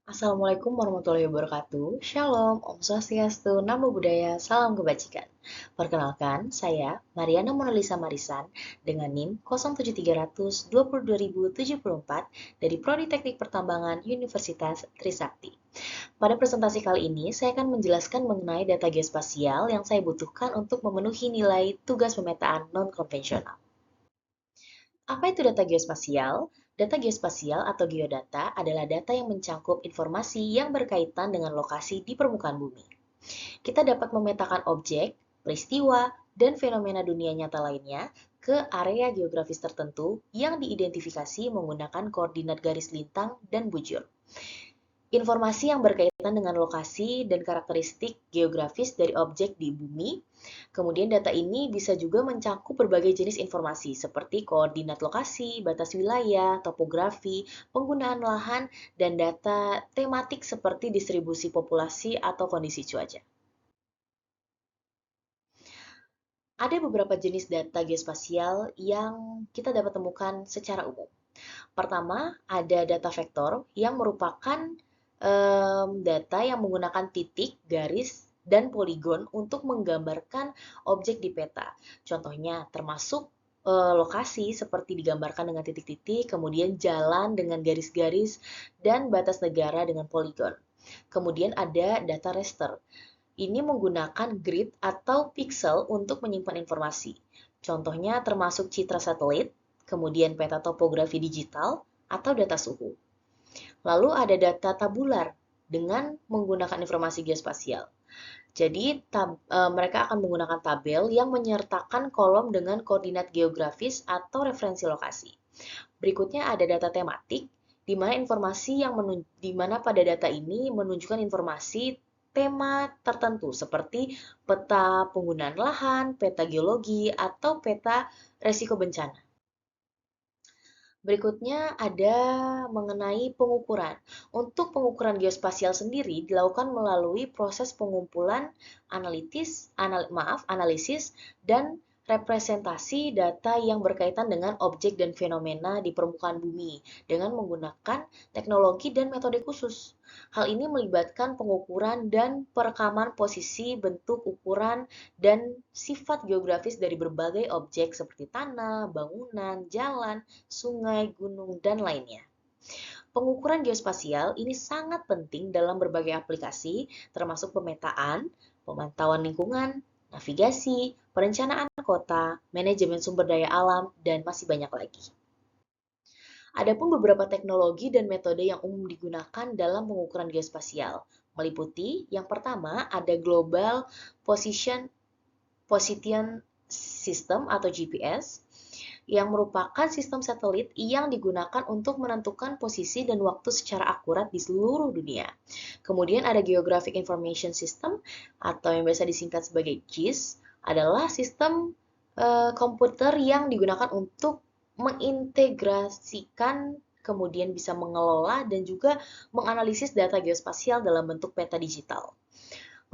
Assalamualaikum warahmatullahi wabarakatuh. Shalom, Om Swastiastu, Namo Buddhaya, Salam Kebajikan. Perkenalkan, saya Mariana Monalisa Marisan dengan NIM 07300 dari Prodi Teknik Pertambangan Universitas Trisakti. Pada presentasi kali ini, saya akan menjelaskan mengenai data geospasial yang saya butuhkan untuk memenuhi nilai tugas pemetaan non-konvensional. Apa itu data geospasial? Data geospasial atau geodata adalah data yang mencakup informasi yang berkaitan dengan lokasi di permukaan bumi. Kita dapat memetakan objek, peristiwa, dan fenomena dunia nyata lainnya ke area geografis tertentu yang diidentifikasi menggunakan koordinat garis lintang dan bujur. Informasi yang berkaitan dengan lokasi dan karakteristik geografis dari objek di bumi. Kemudian data ini bisa juga mencakup berbagai jenis informasi seperti koordinat lokasi, batas wilayah, topografi, penggunaan lahan, dan data tematik seperti distribusi populasi atau kondisi cuaca. Ada beberapa jenis data geospasial yang kita dapat temukan secara umum. Pertama, ada data vektor yang merupakan data yang menggunakan titik, garis, dan poligon untuk menggambarkan objek di peta. Contohnya termasuk lokasi seperti digambarkan dengan titik-titik, kemudian jalan dengan garis-garis, dan batas negara dengan poligon. Kemudian ada data raster. Ini menggunakan grid atau pixel untuk menyimpan informasi. Contohnya termasuk citra satelit, kemudian peta topografi digital, atau data suhu. Lalu ada data tabular dengan menggunakan informasi geospasial. Jadi mereka akan menggunakan tabel yang menyertakan kolom dengan koordinat geografis atau referensi lokasi. Berikutnya ada data tematik, di mana di mana pada data ini menunjukkan informasi tema tertentu seperti peta penggunaan lahan, peta geologi, atau peta resiko bencana. Berikutnya ada mengenai pengukuran. Untuk pengukuran geospasial sendiri dilakukan melalui proses pengumpulan analisis dan representasi data yang berkaitan dengan objek dan fenomena di permukaan bumi dengan menggunakan teknologi dan metode khusus. Hal ini melibatkan pengukuran dan perekaman posisi, bentuk, ukuran, dan sifat geografis dari berbagai objek seperti tanah, bangunan, jalan, sungai, gunung, dan lainnya. Pengukuran geospasial ini sangat penting dalam berbagai aplikasi, termasuk pemetaan, pemantauan lingkungan, navigasi, perencanaan kota, manajemen sumber daya alam, dan masih banyak lagi. Adapun beberapa teknologi dan metode yang umum digunakan dalam pengukuran geospasial, meliputi yang pertama ada Global Position System atau GPS, yang merupakan sistem satelit yang digunakan untuk menentukan posisi dan waktu secara akurat di seluruh dunia. Kemudian ada Geographic Information System atau yang biasa disingkat sebagai GIS, adalah sistem komputer yang digunakan untuk mengintegrasikan kemudian bisa mengelola dan juga menganalisis data geospasial dalam bentuk peta digital.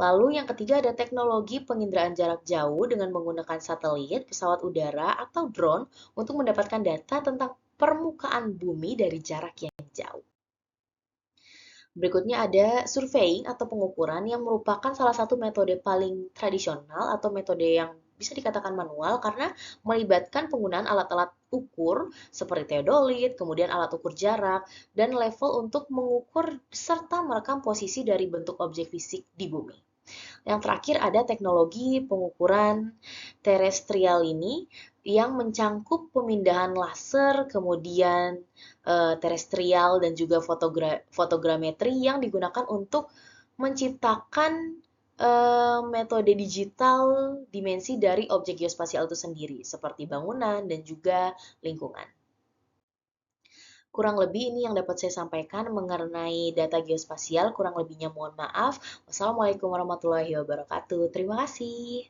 Lalu yang ketiga ada teknologi penginderaan jarak jauh dengan menggunakan satelit, pesawat udara, atau drone untuk mendapatkan data tentang permukaan bumi dari jarak yang jauh. Berikutnya ada surveying atau pengukuran yang merupakan salah satu metode paling tradisional atau metode yang bisa dikatakan manual karena melibatkan penggunaan alat-alat ukur seperti teodolit, kemudian alat ukur jarak, dan level untuk mengukur serta merekam posisi dari bentuk objek fisik di bumi. Yang terakhir ada teknologi pengukuran terestrial ini yang mencangkup pemindahan laser, kemudian terestrial dan juga fotogrametri yang digunakan untuk menciptakan metode digital dimensi dari objek geospasial itu sendiri, seperti bangunan dan juga lingkungan. Kurang lebih ini yang dapat saya sampaikan mengenai data geospasial. Kurang lebihnya mohon maaf. Wassalamualaikum warahmatullahi wabarakatuh. Terima kasih.